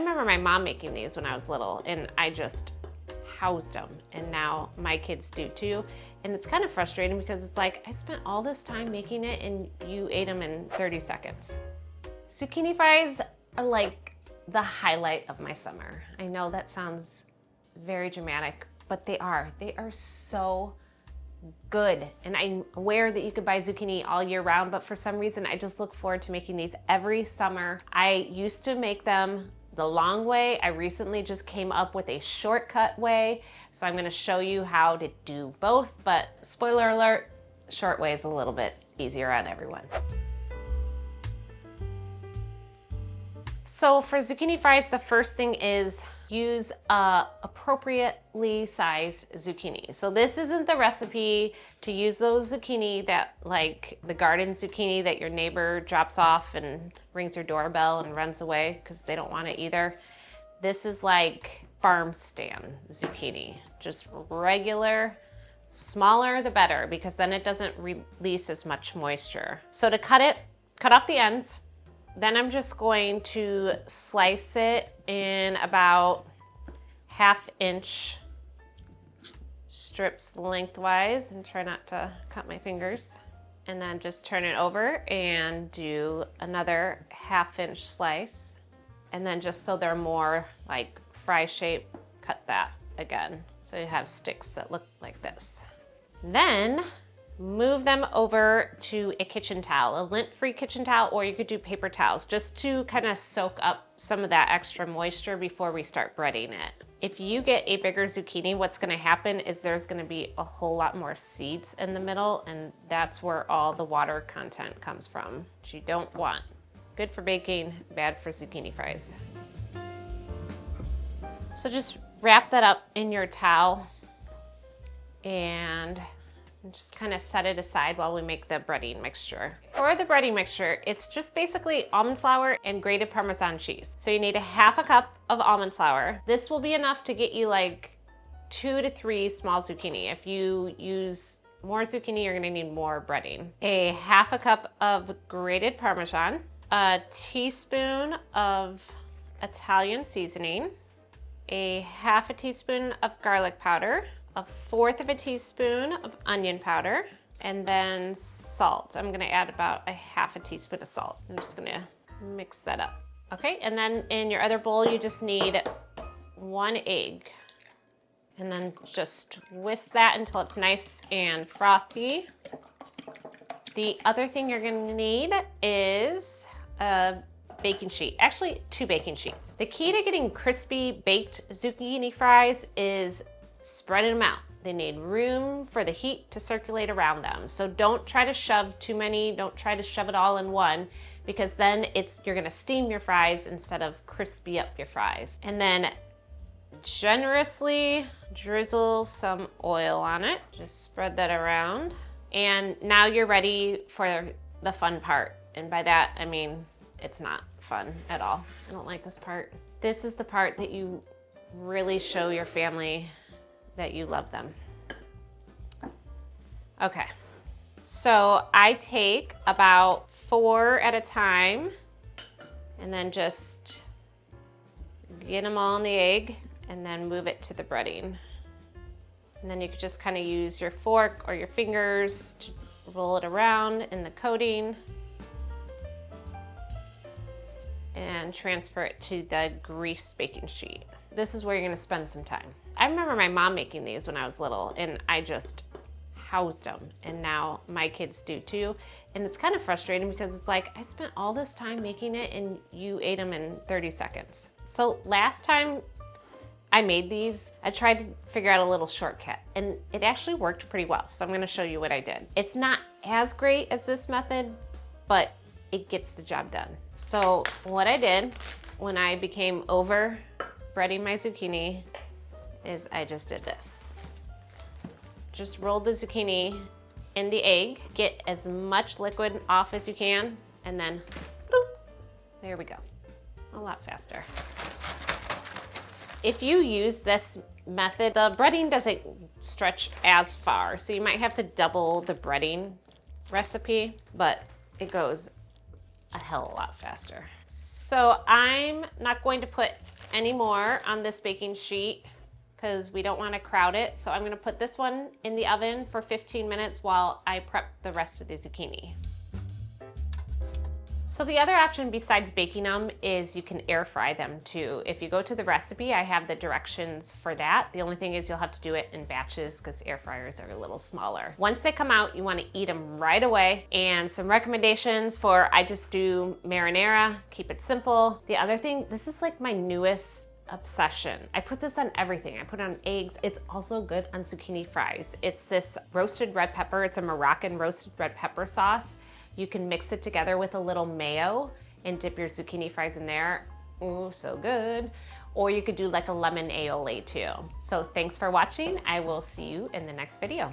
remember my mom making these when I was little, and I just housed them, and now my kids do too. And it's kind of frustrating because it's like, I spent all this time making it and you ate them in 30 seconds. Zucchini fries are like the highlight of my summer. I know that sounds very dramatic, but they are so good. And I'm aware that you could buy zucchini all year round, but for some reason I just look forward to making these every summer. I used to make them the long way. I recently just came up with a shortcut way, so I'm gonna show you how to do both, but spoiler alert, short way is a little bit easier on everyone. So for zucchini fries, the first thing is use appropriately sized zucchini. So this isn't the recipe to use those zucchini that, like the garden zucchini that your neighbor drops off and rings your doorbell and runs away because they don't want it either. This is like farm stand zucchini, just regular, smaller the better, because then it doesn't release as much moisture. So to cut off the ends. Then I'm just going to slice it in about 1/2 inch strips lengthwise, and try not to cut my fingers. And then just turn it over and do another 1/2 inch slice. And then just so they're more like fry shape, cut that again. So you have sticks that look like this. Then move them over to a kitchen towel, a lint-free kitchen towel, or you could do paper towels, just to kind of soak up some of that extra moisture before we start breading it. If you get a bigger zucchini, what's gonna happen is there's gonna be a whole lot more seeds in the middle, and that's where all the water content comes from, which you don't want. Good for baking, bad for zucchini fries. So just wrap that up in your towel and just kind of set it aside while we make the breading mixture. For the breading mixture, it's just basically almond flour and grated Parmesan cheese. So you need 1/2 cup of almond flour. This will be enough to get you like 2 to 3 small zucchini. If you use more zucchini, you're gonna need more breading. 1/2 cup of grated Parmesan, a teaspoon of Italian seasoning, 1/2 teaspoon of garlic powder, 1/4 teaspoon of onion powder, and then salt. I'm gonna add about 1/2 teaspoon of salt. I'm just gonna mix that up. Okay, and then in your other bowl, you just need 1 egg. And then just whisk that until it's nice and frothy. The other thing you're gonna need is a baking sheet, actually 2 baking sheets. The key to getting crispy baked zucchini fries is spreading them out. They need room for the heat to circulate around them. So don't try to shove too many, don't try to shove it all in one, because then you're gonna steam your fries instead of crispy up your fries. And then generously drizzle some oil on it. Just spread that around. And now you're ready for the fun part. And by that, I mean, it's not fun at all. I don't like this part. This is the part that you really show your family that you love them. Okay, so I take about 4 at a time and then just get them all in the egg and then move it to the breading. And then you could just kind of use your fork or your fingers to roll it around in the coating and transfer it to the grease baking sheet. This is where you're gonna spend some time. I remember my mom making these when I was little, and I just housed them, and now my kids do too. And it's kind of frustrating because it's like, I spent all this time making it and you ate them in 30 seconds. So last time I made these, I tried to figure out a little shortcut, and it actually worked pretty well. So I'm gonna show you what I did. It's not as great as this method, but it gets the job done. So what I did when I became over breading my zucchini is I just did this. Just rolled the zucchini in the egg, get as much liquid off as you can, and then boop, there we go. A lot faster. If you use this method, the breading doesn't stretch as far, so you might have to double the breading recipe, but it goes a hell of a lot faster. So I'm not going to put any more on this baking sheet because we don't want to crowd it. So I'm going to put this one in the oven for 15 minutes while I prep the rest of the zucchini. So the other option besides baking them is you can air fry them too. If you go to the recipe, I have the directions for that. The only thing is you'll have to do it in batches because air fryers are a little smaller. Once they come out, you want to eat them right away. And some recommendations for, I just do marinara, keep it simple. The other thing, this is like my newest obsession. I put this on everything. I put it on eggs. It's also good on zucchini fries. It's this roasted red pepper. It's a Moroccan roasted red pepper sauce. You can mix it together with a little mayo and dip your zucchini fries in there. Ooh, so good. Or you could do like a lemon aioli too. So thanks for watching. I will see you in the next video.